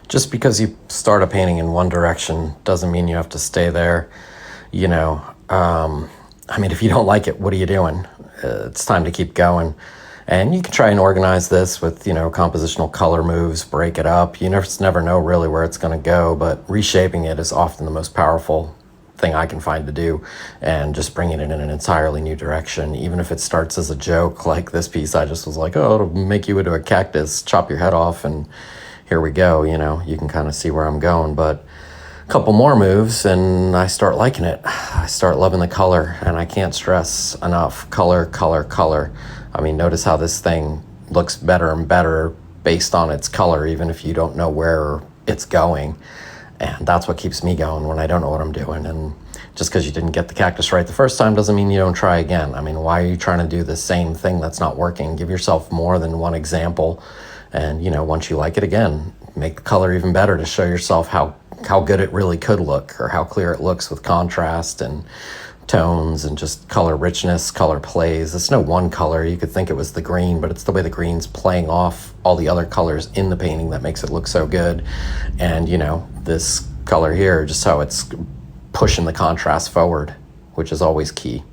Just because you start a painting in one direction doesn't mean you have to stay there. You know, I mean, if you don't like it, what are you doing? It's time to keep going. And you can try and organize this with, compositional color moves, break it up. You never know really where it's going to go, but reshaping it is often the most powerful thing I can find to do, and just bringing it in an entirely new direction. Even if it starts as a joke, like this piece, I just was like, oh, it'll make you into a cactus, chop your head off, and here we go. You can kind of see where I'm going, but a couple more moves and I start liking it. I start loving the color, and I can't stress enough, color, color, color. I mean, notice how this thing looks better and better based on its color, even if you don't know where it's going. And that's what keeps me going when I don't know what I'm doing. And just because you didn't get the cactus right the first time doesn't mean you don't try again. I mean, why are you trying to do the same thing that's not working? Give yourself more than one example. And, once you like it again, make the color even better to show yourself how good it really could look, or how clear it looks with contrast and tones and just color richness, color plays. It's no one color. You could think it was the green, but it's the way the green's playing off all the other colors in the painting that makes it look so good. And, this color here, just how it's pushing the contrast forward, which is always key.